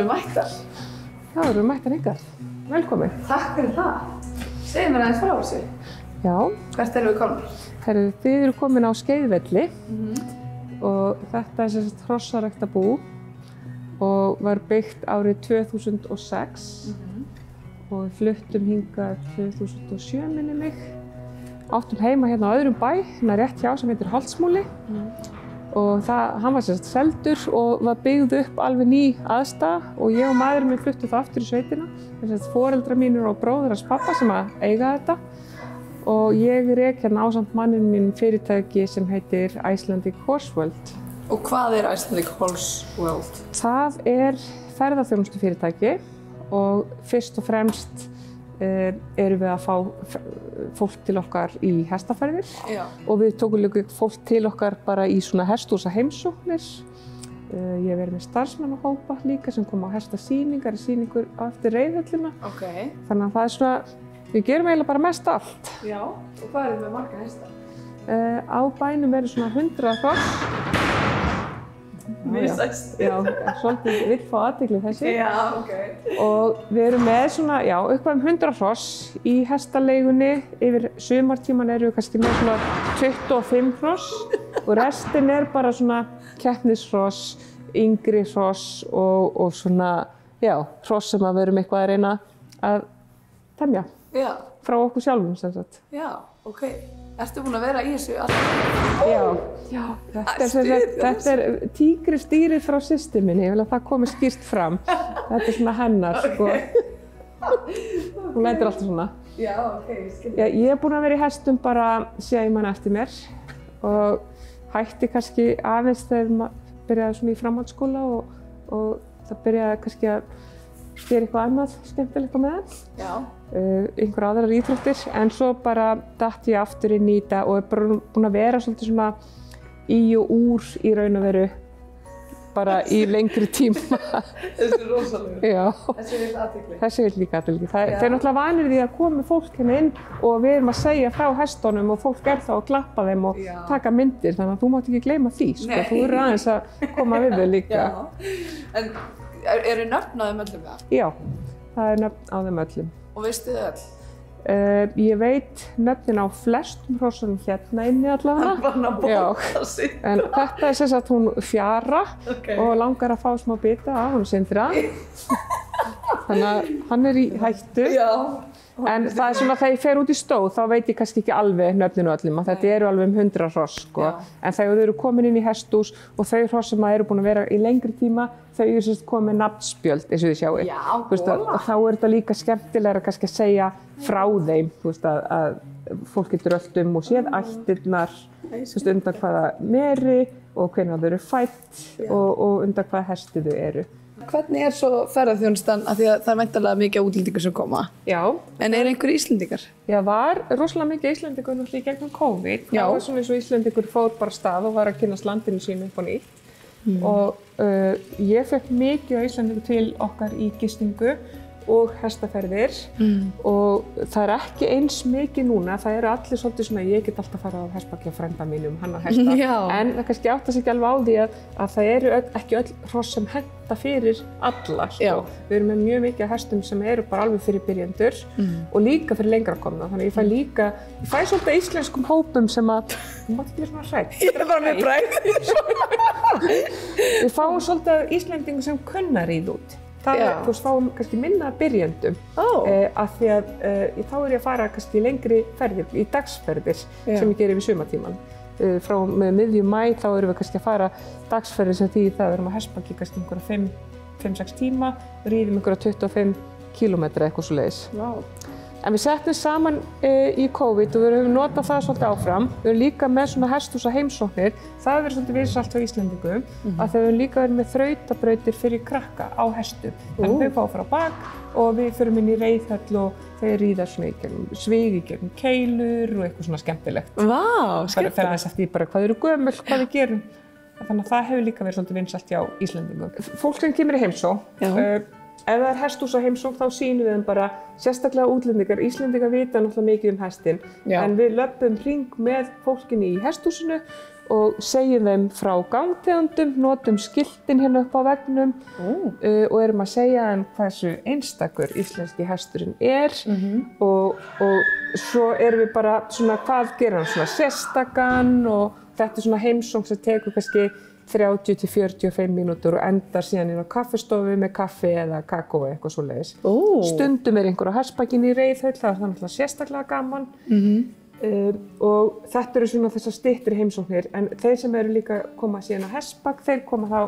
við mættar. Já, erum við mættar hingað. Velkomin. Takk fyrir það. Segðu mér aðeins frá þessu. Já. Hvert erum við komin? Þið eru komin á Skeiðvelli og þetta er sem sagt hrossaræktarbú og var byggt árið 2006 og við fluttum hingað 2007 minni mig. Áttum heima hérna á öðrum bæ, hérna rétt hjá sem heitir Holtsmúli og hann var sem sagt seldur og var byggð upp alveg ný aðstaða og ég og maðurinn minn fluttum það aftur í sveitina. Þess að foreldrar mínir og bróðir hans pappa sem að eiga þetta og ég rek hérna ásamt manninn minn fyrirtæki sem heitir Icelandic Horse World. Og hvað er Icelandic Horse World? Það er ferðaþjónustufyrirtæki og fyrst og fremst erum við að fá fólk til okkar í hestaferðir og við tókum líka fólk til okkar bara í svona hesthúsa heimsóknir. Ég hef verið með starfsmannahópa líka sem kom á hestasýningar, sýningur eftir reiðhöllina. Þannig að það er svona, við gerum eiginlega bara mest allt. Já, og hvað er með marga hesta? Á bænum eru svona 100 hross. Misæst. Já, svolítið vill fá athygli þessi. Já, ok. Og við erum með svona, já, upp um 100 hross í hestaleigunni. Yfir sumartíman eru við kannski með svona 25 hross og restin er bara svona keppnishross, yngri hross og svona, já, hross sem að við erum eitthvað að reyna að temja. Já. Frá okkur sjálfum, sem sagt. Já, ok. Ertu búin að vera í þessu alltaf? Já. Þetta er tígristýrið frá systur minni. Ég vil að það komi skýrt fram. Þetta er svona hennar, sko. Hún lætur alltaf svona. Já, ok, skil. Ég er búin að vera í hestum bara síðan ég man eftir mér og hætti kannski aðeins þegar maður byrjaði svona í framhaldsskóla og það byrjaði kannski að gera eitthvað annað skemmtilegt á meðan. Já. Einhver aðrar íþróttir, en svo bara datt ég aftur inn í þetta og er bara búin að vera svolítið svona í og úr í raun og veru bara í lengri tíma. Þessi er rosalegur. Já. Þessi vill athygli. Þessi vill líka athygli. Þeir eru náttúrulega vanir því að koma fólk hérna inn og við erum að segja frá hestunum og fólk er þá að klappa þeim og taka myndir, þannig að þú mátt ekki gleyma því, sko. Þú eru aðeins að koma við þau líka. Já. En eru nöfn á þeim öllum það? Já, það er nöfn á þeim öllum. Og veistu þið öll? Ég veit nöfnin á flestum hrossunum hérna inni allavega. Hann vann að bóta sig. En þetta er sem sagt hún Fjara og langar að fá smá bita af hún Sindra. Þannig að hann er í hættu. Já. En það er svona, þegar ég fer út í stóð, þá veit ég kannski ekki alveg nöfninu öllum, að þetta eru alveg 100 hross, sko. En þegar þau eru komin inn í hesthús og þau hross sem eru búin að vera í lengri tíma, þau eru sem sagt komið með nafnspjöld, eins og þið sjáu. Já, góða. Og þá er þetta líka skemmtilegra kannski að segja frá þeim, þú veist, að fólk getur öll og séð ættirnar, þú veist, undan hvaða meri og hvenær þau eru fædd og undan hvaða hesti þau eru. Hvernig er svo ferðaþjónustan, af því að það er væntanlega mikið útlendingar sem koma? Já. En er einhverjir Íslendingar? Já, var rosalega mikið Íslendingur náttúrulega í gegnum COVID. Já. Það var svona eins og Íslendingur fór bara af stað og var að kynnast landinu sínu upp á nýtt. Og ég fékk mikið á Íslendingu til okkar í gistingu og hestaferðir og það er ekki eins mikið núna, það eru allir svolítið svona, ég get alltaf farið á hestbaki á frænda mínum, hann á hesta, en það kannski átta sig ekki alveg á því að það eru ekki öll hross sem henta fyrir alla, sko. Við erum með mjög mikið af hestum sem eru bara alveg fyrir byrjendur og líka fyrir lengra komna, þannig ég fæ svolítið íslenskum hópum sem að, þú mátt ekki vera svona hrædd. Ég er bara með bræð. Við fáum svolítið Íslendingu sem kunna ríða út. Þú veist, fáum kannski minna byrjendum af því að þá er ég að fara kannski í lengri ferðir, í dagsferðir sem ég geri við sumartíman. Frá með miðjum maí þá erum við kannski að fara dagsferðir sem því það við erum á hestbaki kannski einhverja 5-6 tíma og ríðum einhverja 25 kílómetra eitthvað svoleiðis. En við settum saman í COVID og við höfum notað það svolítið áfram. Við erum líka með svona hesthúsa heimsóknir. Það hefur verið svolítið vinsælt hjá Íslendingum að þau hefur líka verið með þrautabrautir fyrir krakka á hestum. Þannig þau fá að fara á bak og við förum inn í reiðhöll og þau ríða svona í gegnum svig, í gegnum keilur og eitthvað svona skemmtilegt. Vá, skemmtilegt. Það er þess eftir bara hvað eru gömul, hvað við gerum. Þannig að það hefur líka verið svolítið vinsælt hjá Íslendingum. Fólk sem kemur í heimsókn, ef það er hesthús á heimsókn þá sýnum við þeim bara, sérstaklega útlendingar. Íslendingar vita náttúrulega mikið hestinn, en við löbbum hring með fólkinu í hesthúsinu og segjum þeim frá gangtegundum, notum skiltin hérna upp á veggnum og erum að segja þeim hversu einstakur íslenski hesturinn og svo erum við bara svona hvað gerir hann svona sérstakan og þetta svona heimsókn sem tekur kannski 30 til 45 mínútur og endar síðan inn á kaffistofu með kaffi eða kakó eða eitthvað svoleiðis. Stundum einhver á hestbakinu í Reiðhöll, það er náttúrulega sérstaklega gaman. Og þetta eru svona þessar styttri heimsóknir, en þeir sem eru líka koma síðan á hestbak, þeir koma þá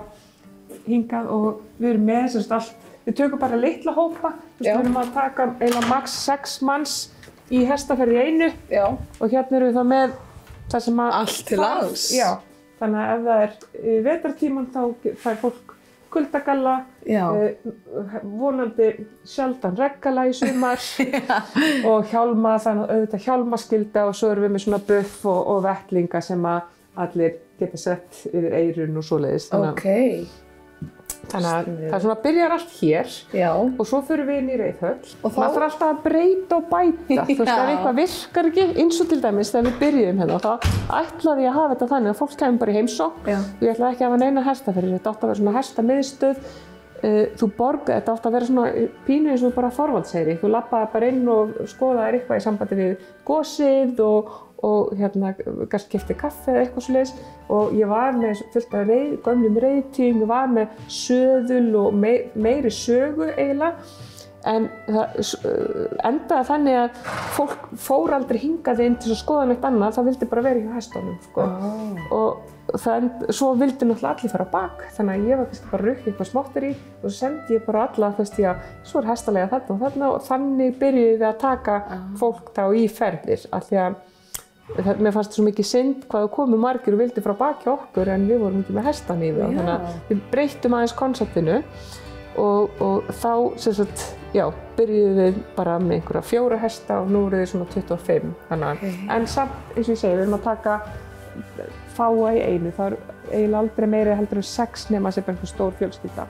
hingað og við erum með sem sagt allt, við tökum bara litla hópa, við erum að taka eiginlega max 6 manns í hestaferð í einu og hérna erum við þá með það sem að allt til alls. Já, þannig að ef það er vetrartíman þá fær fólk kuldagalla, vonandi sjaldan reggala í sumar og hjálma, þannig að auðvitað hjálmaskylda og svo erum við með svona buff og vettlinga sem að allir geta sett yfir eyrun og svoleiðis. Þannig að það svona byrjar allt hér og svo fyrir við inn í Reiðhöll og maður þarf alltaf að breyta og bæta. Þú veist, ef eitthvað virkar ekki, eins og til dæmis þegar við byrjuðum hérna, þá ætlaði ég að hafa þetta þannig að fólk kemur bara í heimsókn og ég ætlaði ekki að hafa neina hestaferðir. Þetta átti að vera svona hestamiðstöð. Þetta átti að vera svona pínu eins og bara Þorvaldseyri. Þú labbaði bara inn og skoðaðir eitthvað í sambandi við gosið og hérna kannski keypti kaffi eða eitthvað svoleiðis og ég var með fullt af gömlum reiðtýrum, ég var með söðul og meiri sögu eiginlega en það endaði þannig að fólk fór aldrei hingað inn til að skoða neitt annað, það vildi bara vera hjá hestunum og svo vildi náttúrulega allir fara á bak þannig að ég var kannski bara að rukka eitthvað smáttur í og svo sendi ég bara alla svo er hestalega þarna og þarna og þannig byrjuðum við að taka fólk þá í ferðir af því að mér fannst það svo mikið synd hvað komu margir og vildi frá baki okkur en við vorum ekki með hestan í það þannig að við breyttum aðeins konseptinu og þá byrjuðum við bara með einhverja 4 hesta og nú eru þið svona 25 þannig að en samt eins og ég segi við erum að taka fáa í einu, það er eiginlega aldrei meira heldur en 6 nema sem einhver stór fjölskylda.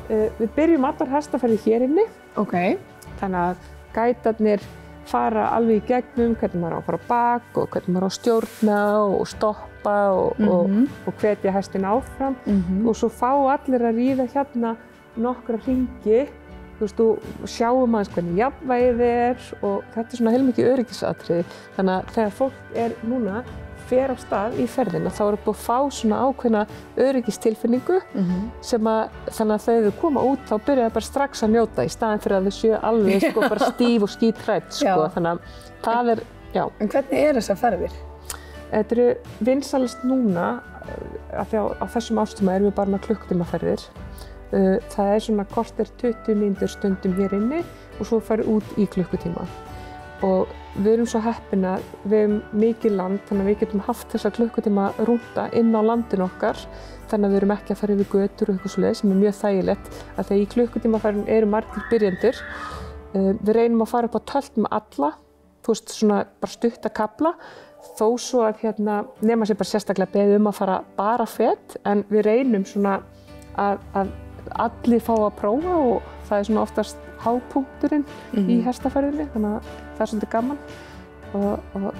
Við byrjum allar hestaferðir hér inni þannig að gætarnir fara alveg í gegnum hvernig maður á að fara á bak og hvernig maður á að stjórna og stoppa og hvetja hestinn áfram og svo fá allir að ríða hérna nokkra hringi og sjáum aðeins hvernig jafnvægið er og þetta er svona heilmikið öryggisatriði þannig að þegar fólk er núna fer á stað í ferðina þá er búið að fá svona ákveðna öryggistilfinningu sem að þannig að þegar þau koma út þá byrja þau bara strax að njóta í staðinn fyrir að þau séu alveg bara stíf og skíthrædd þannig að það er, En hvernig þessar ferðir? Þetta eru vinsælast núna af því á þessum árstíma erum við bara með klukkutímaferðir. Það er svona korter 20 mínútur stundum hér inni og svo farið út í klukkutíma. Og við erum svo heppin að við erum mikið land þannig að við getum haft þessa klukkutíma rúta inn á landinu okkar þannig að við erum ekki að fara yfir götur og eitthvað svoleiðis sem er mjög þægilegt að þegar í klukkutímaferðin eru margir byrjendur. Við reynum að fara upp á tölt með alla, svona bara stutta kafla þó svo að nema sér bara sérstaklega beðið að fara bara fet en við reynum svona að allir fá að prófa og það er svona oftast hápunkturinn í hestaferðinni þannig að það er svolítið gaman og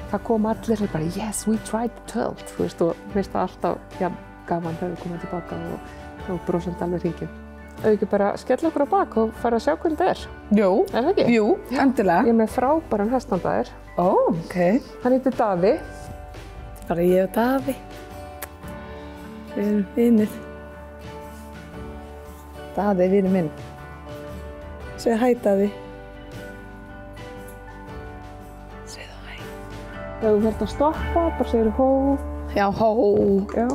það koma allir bara yes, we tried the tölt og finnst það alltaf gaman þegar við komum tilbaka og brosandi alveg hringinn. Ef ekki bara skella okkur á bak og fara að sjá hvernig þetta er. Jú, er það ekki? Jú, endilega. Ég er með frábæran hesthandaðir. Ok. Hann heitir Daði. Bara ég og Daði. Við erum vinir. Daði er vinur minn. Segðu hæ, Daði. Segðu hæ. Ef þú þarft að stoppa, bara segir hó. Já, hó. Já.